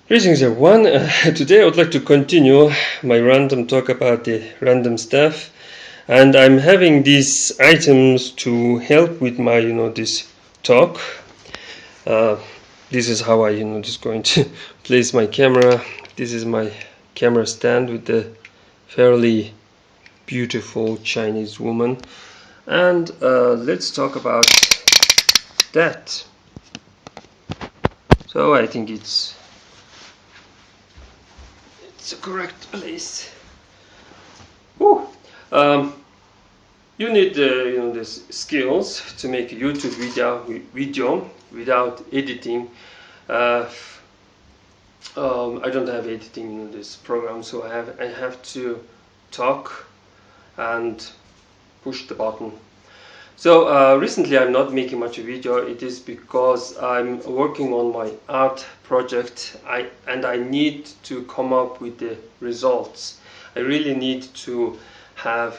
Greetings everyone. Today I would like to continue my random talk about the random stuff, and I'm having these items to help with my this talk. This is how I just going to place my camera. This is my camera stand with the fairly beautiful Chinese woman, and let's talk about that. So I think it's the correct place. You need the skills to make a YouTube video without editing. I don't have editing in this program, so I have to talk and push the button. So recently I'm not making much video. It is because I'm working on my art project and I need to come up with the results. I really need to have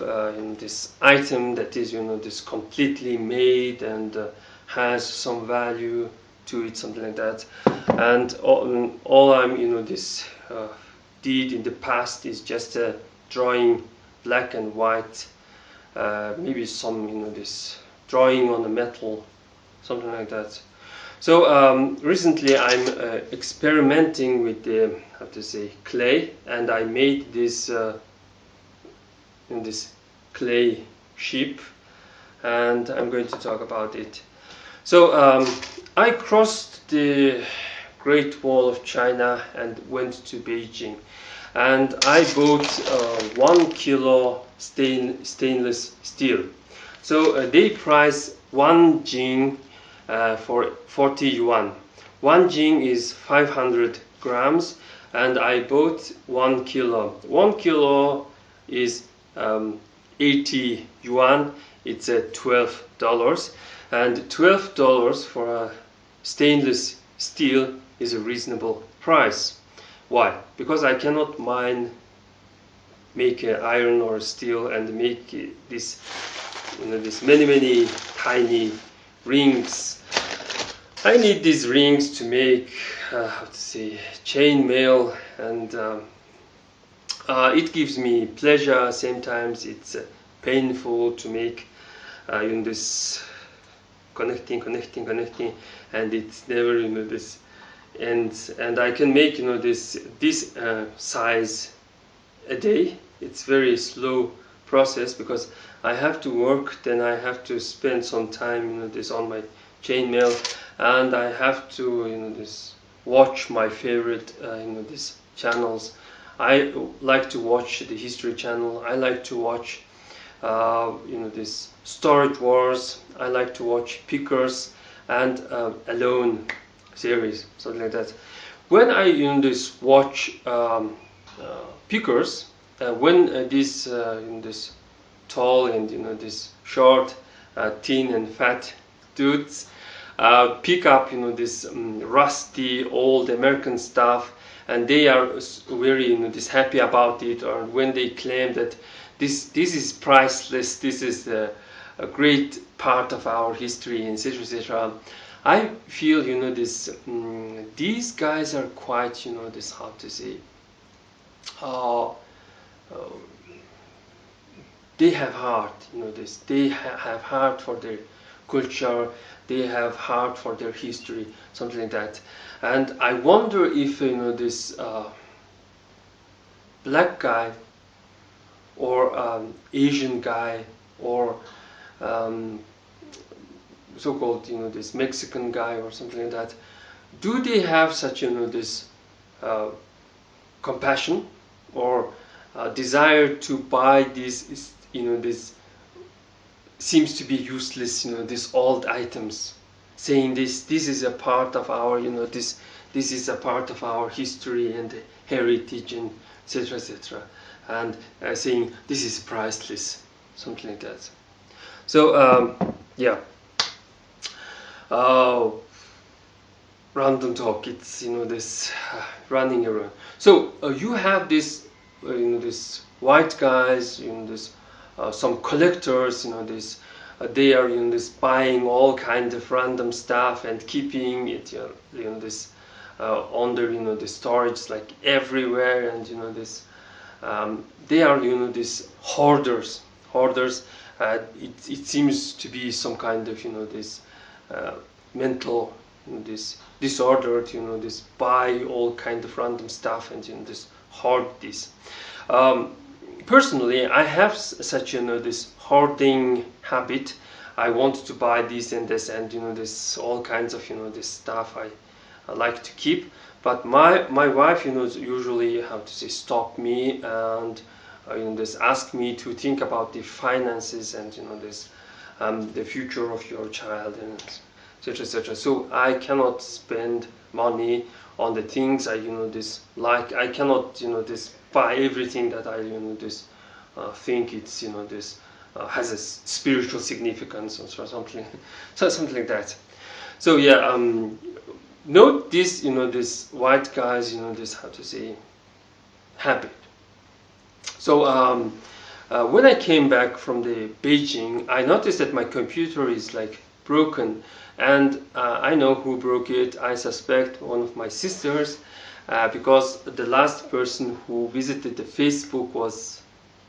this item that is this completely made and has some value to it, something like that. And all I'm did in the past is just drawing black and white. Maybe some this drawing on the metal, something like that. So recently I'm experimenting with the clay, and I made this this clay ship, and I'm going to talk about it. So I crossed the Great Wall of China and went to Beijing, and I bought 1 kilo stainless steel. So they price 1 jing for 40 yuan. 1 jing is 500 grams, and I bought 1 kilo. 1 kilo is 80 yuan. It's $12, and $12 for a stainless steel is a reasonable price. Why? Because I cannot make iron or steel and make this many tiny rings. I need these rings to make chain mail, and it gives me pleasure. Same times it's painful to make this connecting, and it's never this ends. And I can make this size a day. It's very slow process because I have to work, then I have to spend some time this on my chainmail, and I have to watch my favorite this channels. I like to watch the History Channel. I like to watch this Storage Wars. I like to watch Pickers and Alone series, something like that. When I watch Pickers, when this tall and this short, thin and fat dudes pick up this rusty old American stuff, and they are very happy about it, or when they claim that this is priceless, this is a great part of our history, etc., etc. I feel these guys are quite how to say, they have heart, they have heart for their culture, they have heart for their history, something like that. And I wonder if this black guy or Asian guy or so-called this Mexican guy or something like that, do they have such this compassion or desire to buy this this seems to be useless these old items, saying this is a part of our this is a part of our history and heritage and etc., etc., and saying this is priceless, something like that. So yeah, random talk, it's this running around. So you have this this white guys, this some collectors, this they are this buying all kinds of random stuff and keeping it this under the storage like everywhere, and this they are these hoarders. It seems to be some kind of this mental this disordered, this buy all kind of random stuff and this hoard this. Personally, I have such this hoarding habit. I want to buy this and this and this all kinds of this stuff I like to keep. But my wife usually stop me and this ask me to think about the finances and this the future of your child and etc etc. So I cannot spend money on the things I this like. I cannot this buy everything that I this think it's this has a spiritual significance or something something like that. So yeah, note this this white guys this habit. So when I came back from the Beijing, I noticed that my computer is like broken, and I know who broke it. I suspect one of my sisters, because the last person who visited the Facebook was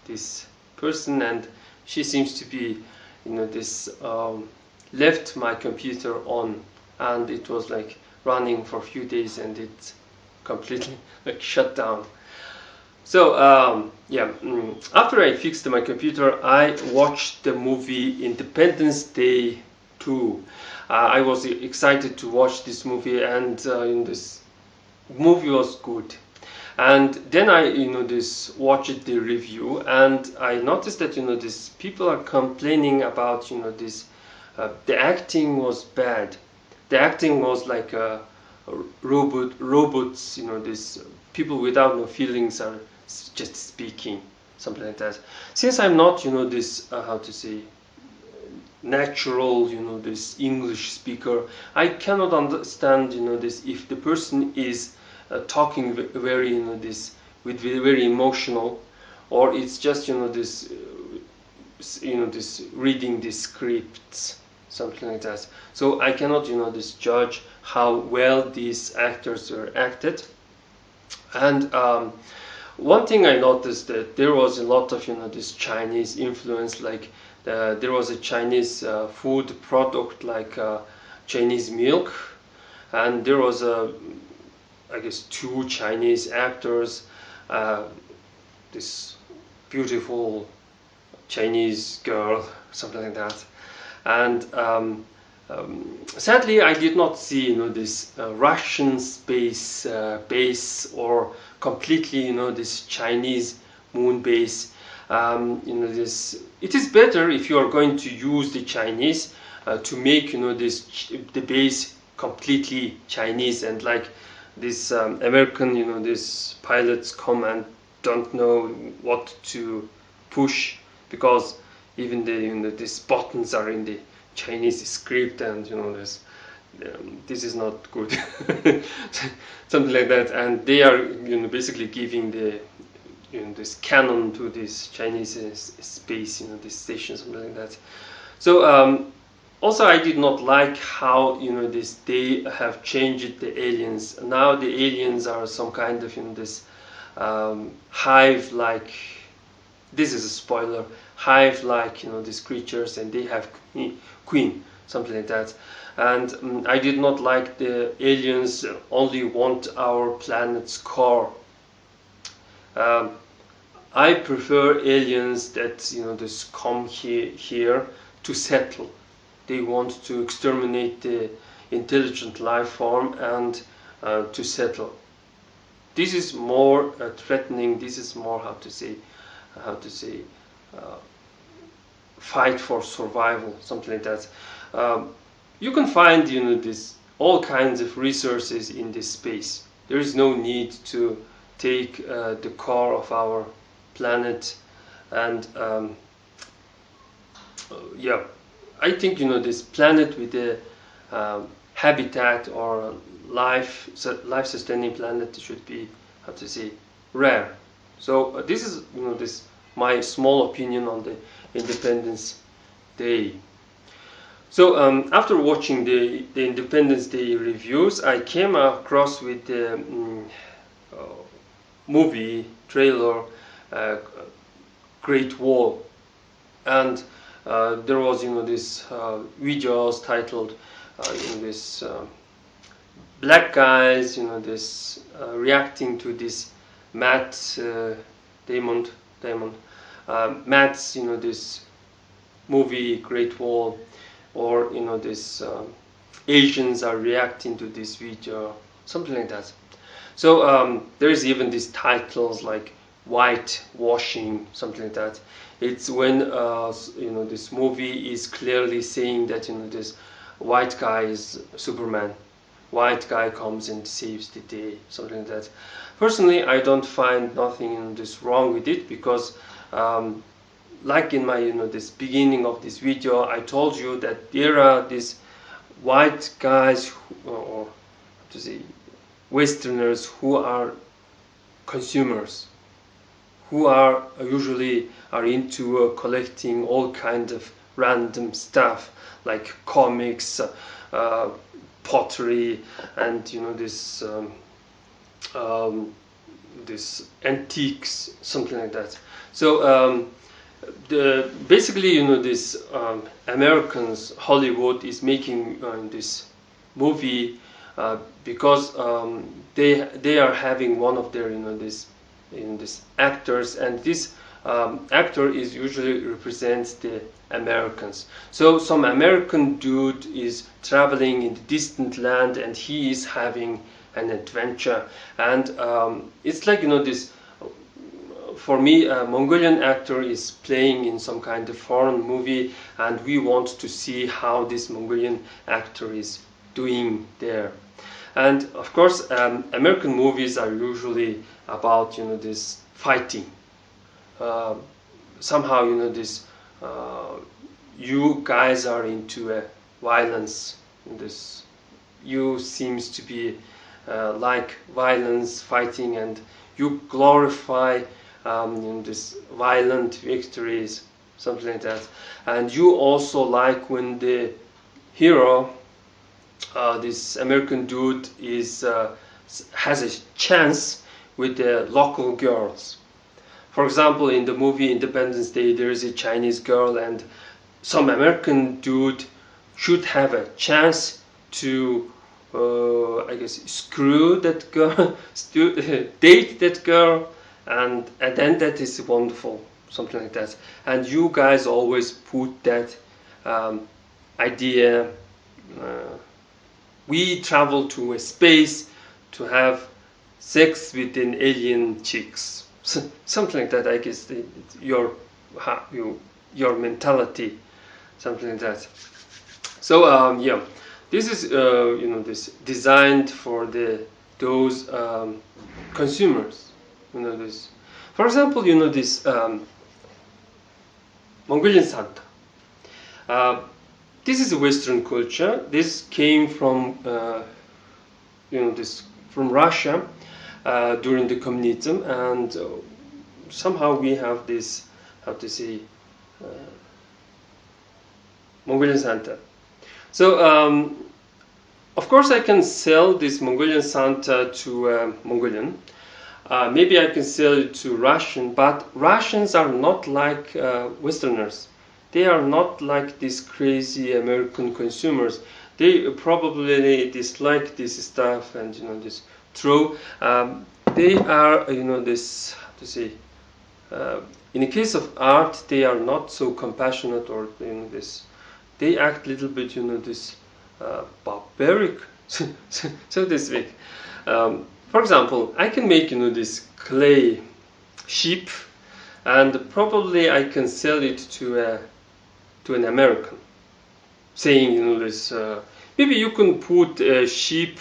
this person, and she seems to be this left my computer on, and it was like running for a few days and it completely like shut down. So yeah, after I fixed my computer, I watched the movie Independence Day 2. I was excited to watch this movie, and this movie was good. And then I this watched the review, and I noticed that this people are complaining about this the acting was bad. The acting was like robots, this people without no feelings are just speaking, something like that. Since I'm not this how to say natural this English speaker, I cannot understand this if the person is talking very this with very emotional, or it's just this this reading the scripts, something like that. So I cannot this judge how well these actors are acted. And one thing I noticed that there was a lot of this Chinese influence, like there was a Chinese food product like Chinese milk, and there was I guess 2 Chinese actors, this beautiful Chinese girl, something like that. And sadly, I did not see this Russian space base, or completely this Chinese moon base. This it is better if you are going to use the Chinese to make this the base completely Chinese, and like this American this pilots come and don't know what to push, because even the these buttons are in the Chinese script, and this is not good. Something like that, and they are basically giving the this canon to this Chinese space, this station, something like that. So also I did not like how this they have changed the aliens. Now the aliens are some kind of this hive like. This is a spoiler. Hive like these creatures, and they have queen, something like that. And I did not like the aliens only want our planet's core. I prefer aliens that just come here to settle. They want to exterminate the intelligent life form and to settle. This is more threatening. This is more how to say fight for survival, something like that. You can find this all kinds of resources in this space. There is no need to take the core of our planet. And yeah, I think this planet with the habitat or life sustaining planet should be how to say rare. So this is this my small opinion on the Independence Day. So after watching the Independence Day reviews, I came across with the movie trailer Great Wall, and there was this videos titled this black guys this reacting to this Matt Damon Matt's this movie Great Wall, or this Asians are reacting to this video, something like that. So there is even these titles like whitewashing, something like that. It's when this movie is clearly saying that this white guy is Superman, white guy comes and saves the day, something like that. Personally, I don't find nothing this wrong with it, because like in my this beginning of this video, I told you that there are these white guys or to say Westerners who are consumers, who are usually into collecting all kinds of random stuff like comics, pottery, and this this antiques, something like that. So basically this Americans, Hollywood is making this movie because they are having one of their this actors, and this actor is usually represents the Americans. So some American dude is traveling in the distant land, and he is having an adventure, and it's like this. For me, a Mongolian actor is playing in some kind of foreign movie, and we want to see how this Mongolian actor is doing there. And of course, American movies are usually about this fighting. Somehow this you guys are into violence. This you seems to be like violence, fighting, and you glorify this violent victories, something like that. And you also like when the hero, this American dude, is has a chance with the local girls. For example, in the movie Independence Day, there is a Chinese girl, and some American dude should have a chance to I guess screw that girl, date that girl, and then that is wonderful, something like that. And you guys always put that idea. We travel to a space to have sex with an alien chicks, something like that. I guess your mentality, something like that. So yeah, this is this designed for those consumers. This, for example, this Mongolian Santa. This is a Western culture. This came from this from Russia during the communism, and somehow we have this, how to say, Mongolian Santa. So of course I can sell this Mongolian Santa to Mongolian. Maybe I can sell it to Russian, but Russians are not like Westerners. They are not like these crazy American consumers. They probably dislike this stuff and this throw. They are this, how to say, in the case of art, they are not so compassionate, or this. They act a little bit this barbaric, so to speak. For example, I can make this clay sheep, and probably I can sell it to an American, saying this. Maybe you can put a sheep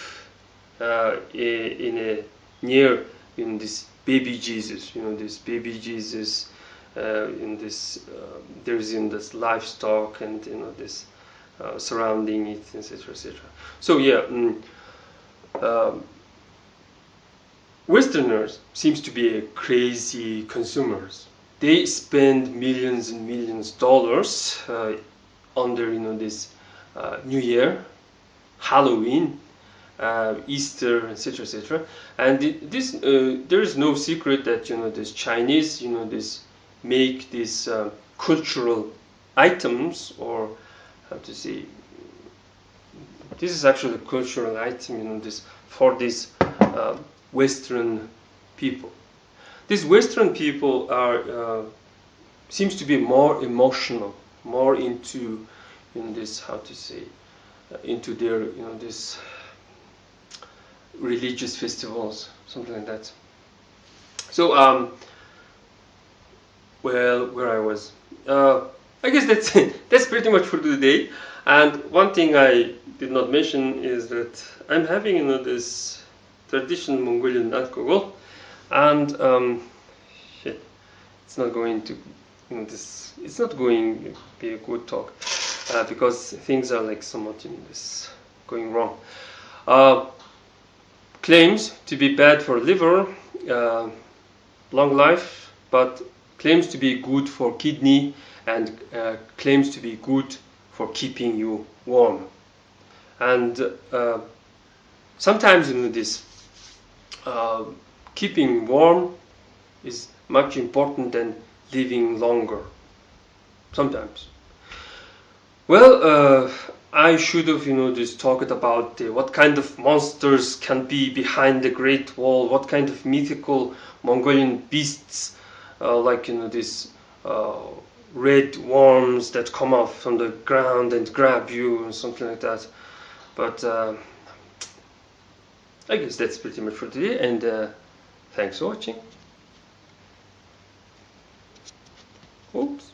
in a near this baby Jesus. This baby Jesus in this there's in this livestock, and this surrounding it, etc., etc. So yeah. Westerners seems to be crazy consumers. They spend millions and millions of dollars on their this New Year, Halloween, Easter, etc., etc. And this there is no secret that this Chinese this make these cultural items, or how to say, this is actually a cultural item this for these Western people. These Western people are seems to be more emotional, more into this, how to say, into their this religious festivals, something like that. So well, where I was, I guess that's that's pretty much for today. And one thing I did not mention is that I'm having this traditional Mongolian alcohol, and shit, it's not going to this. It's not going to be a good talk because things are like somewhat this going wrong. Claims to be bad for liver, long life, but claims to be good for kidney, and claims to be good for keeping you warm. And sometimes this keeping warm is much important than living longer. Sometimes. Well, I should have just talked about what kind of monsters can be behind the Great Wall, what kind of mythical Mongolian beasts like these red worms that come off from the ground and grab you and something like that. But I guess that's pretty much for today, and thanks for watching. Oops.